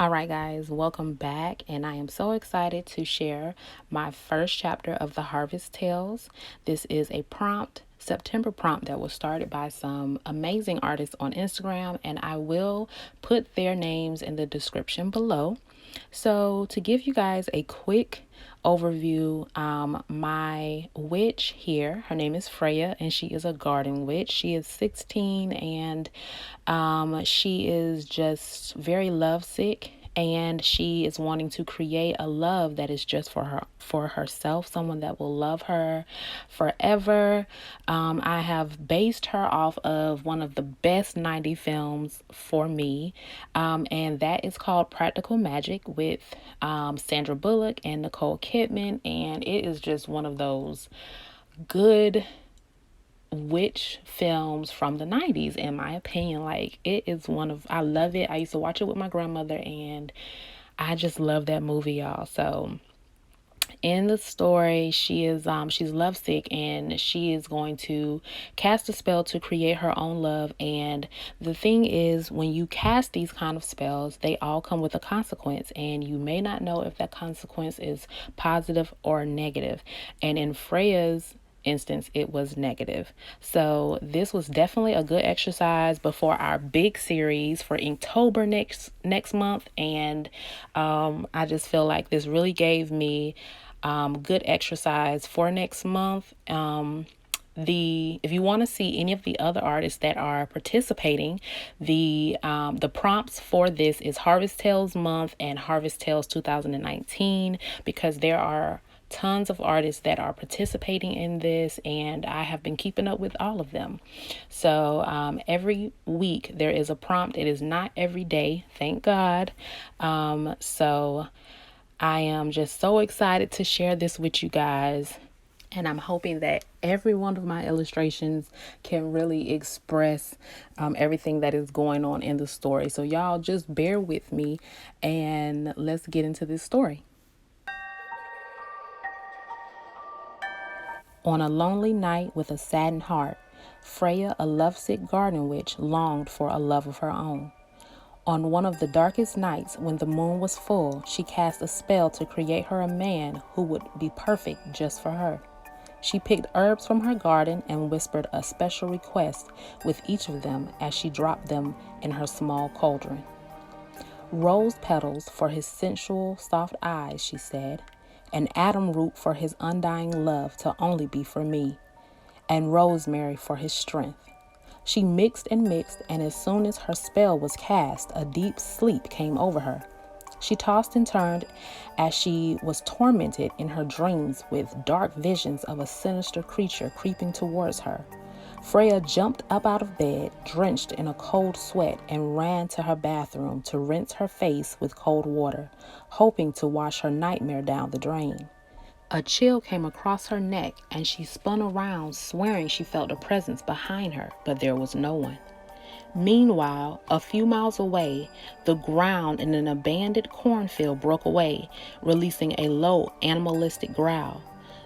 All right, guys, welcome back. And I am so excited to share my first chapter of the Harvest Tales. This is a September prompt that was started by some amazing artists on Instagram, and I will put their names in the description below. So, to give you guys a quick overview, my witch here, her name is Freya, and she is a garden witch. She is 16, and she is just very lovesick, and she is wanting to create a love that is just for herself, someone that will love her forever. I have based her off of one of the best 90 films for me, and that is called Practical Magic with Sandra Bullock and Nicole Kidman, and it is just one of those good witch films from the 90s, in my opinion. Like, I love it. I used to watch it with my grandmother, and I just love that movie, y'all. So in the story, she's lovesick, and she is going to cast a spell to create her own love. And the thing is, when you cast these kind of spells, they all come with a consequence, and you may not know if that consequence is positive or negative. And in Freya's instance, it was negative. So this was definitely a good exercise before our big series for Inktober next month. And I just feel like this really gave me good exercise for next month. If you want to see any of the other artists that are participating, the prompts for this is Harvest Tales month and Harvest Tales 2019, because there are tons of artists that are participating in this, and I have been keeping up with all of them. So every week there is a prompt. It is not every day, thank God. So I am just so excited to share this with you guys. And I'm hoping that every one of my illustrations can really express everything that is going on in the story. So y'all just bear with me, and let's get into this story. On a lonely night with a saddened heart, Freya, a lovesick garden witch, longed for a love of her own. On one of the darkest nights, when the moon was full, she cast a spell to create her a man who would be perfect just for her. She picked herbs from her garden and whispered a special request with each of them as she dropped them in her small cauldron. Rose petals for his sensual, soft eyes, she said, an atom root for his undying love to only be for me, and rosemary for his strength. She mixed, and as soon as her spell was cast, a deep sleep came over her. She tossed and turned as she was tormented in her dreams with dark visions of a sinister creature creeping towards her. Freya jumped up out of bed, drenched in a cold sweat, and ran to her bathroom to rinse her face with cold water, hoping to wash her nightmare down the drain. A chill came across her neck, and she spun around, swearing she felt a presence behind her, but there was no one. Meanwhile, a few miles away, the ground in an abandoned cornfield broke away, releasing a low, animalistic growl.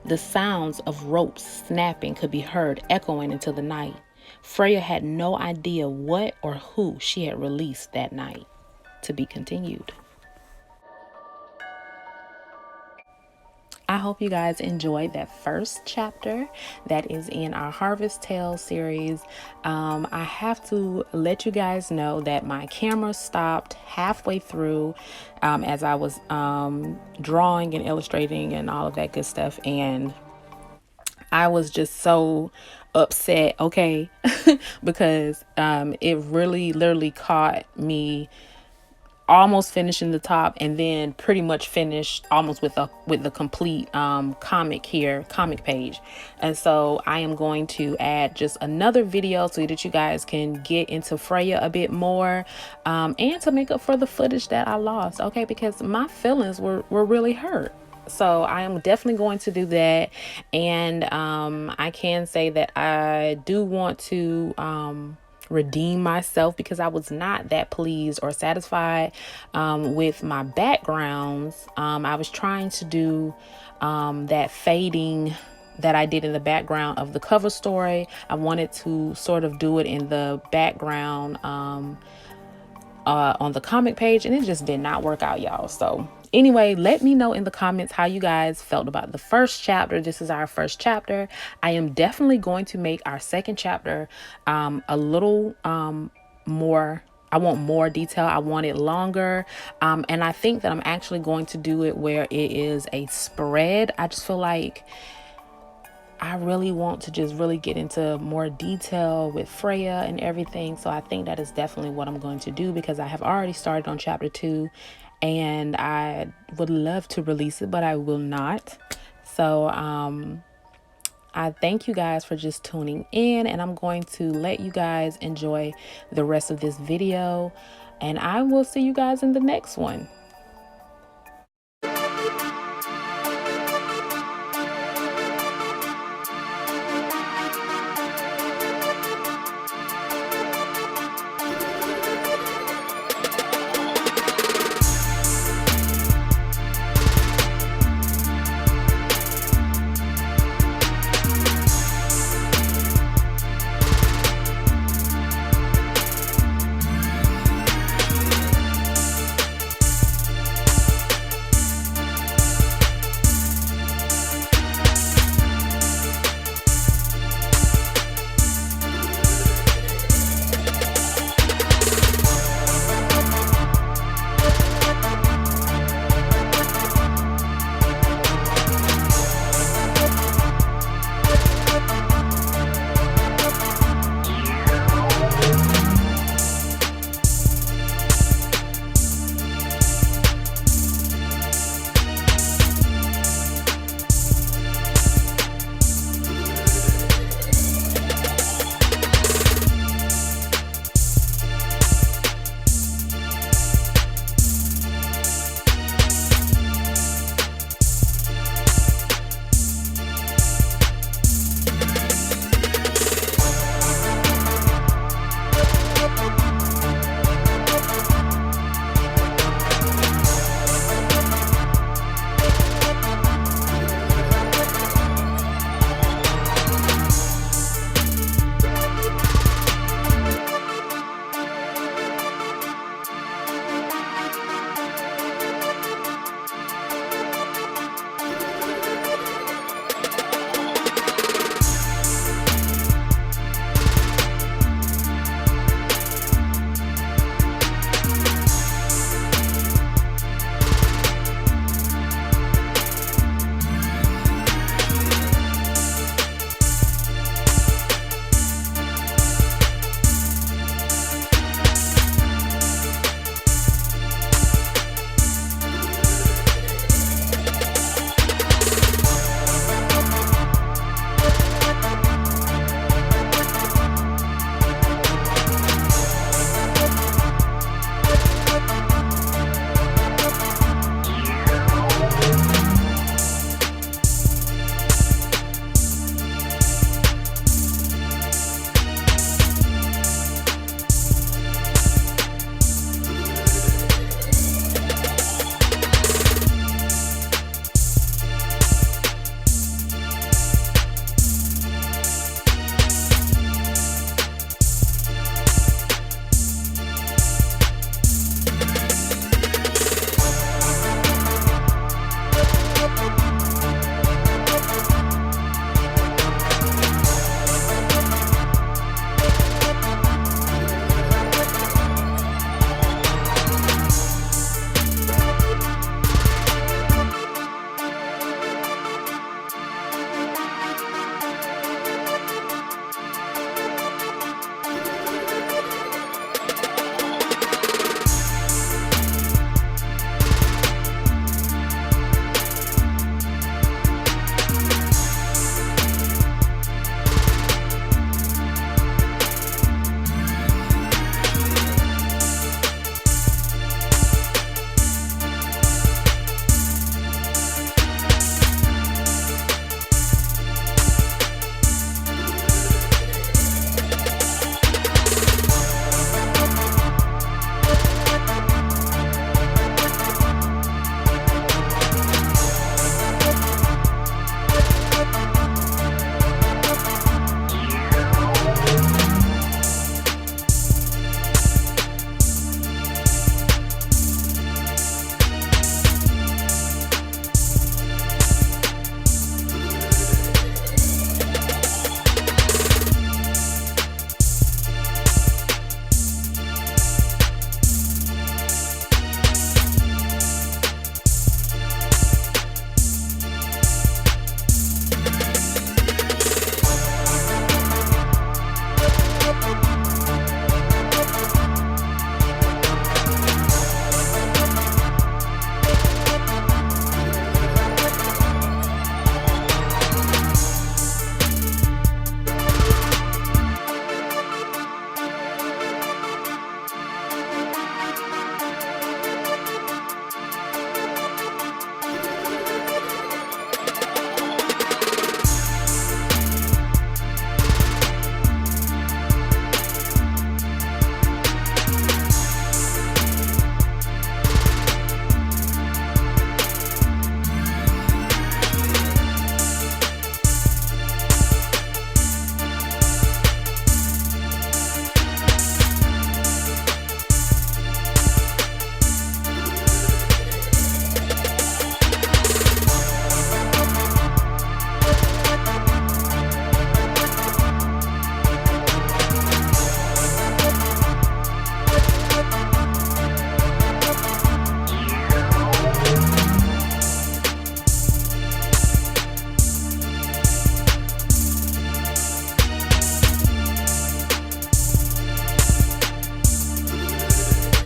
The sounds of ropes snapping could be heard echoing into the night. Freya had no idea what or who she had released that night. To be continued. I hope you guys enjoyed that first chapter that is in our Harvest Tales series. I have to let you guys know that my camera stopped halfway through as I was drawing and illustrating and all of that good stuff. And I was just so upset, okay, because it really literally caught me almost finishing the top, and then pretty much finished almost with the complete comic page. And so I am going to add just another video so that you guys can get into Freya a bit more, and to make up for the footage that I lost, okay, because my feelings were really hurt. So I am definitely going to do that. And I can say that I do want to redeem myself, because I was not that pleased or satisfied with my backgrounds. I was trying to do that fading that I did in the background of the cover story. I wanted to sort of do it in the background on the comic page, and it just did not work out, y'all. So anyway, let me know in the comments how you guys felt about the first chapter. This is our first chapter. I am definitely going to make our second chapter a little more. I want more detail. I want it longer. And I think that I'm actually going to do it where it is a spread. I just feel like I really want to just really get into more detail with Freya and everything. So I think that is definitely what I'm going to do, because I have already started on chapter 2 and I would love to release it, but I will not. So I thank you guys for just tuning in, and I'm going to let you guys enjoy the rest of this video, and I will see you guys in the next one.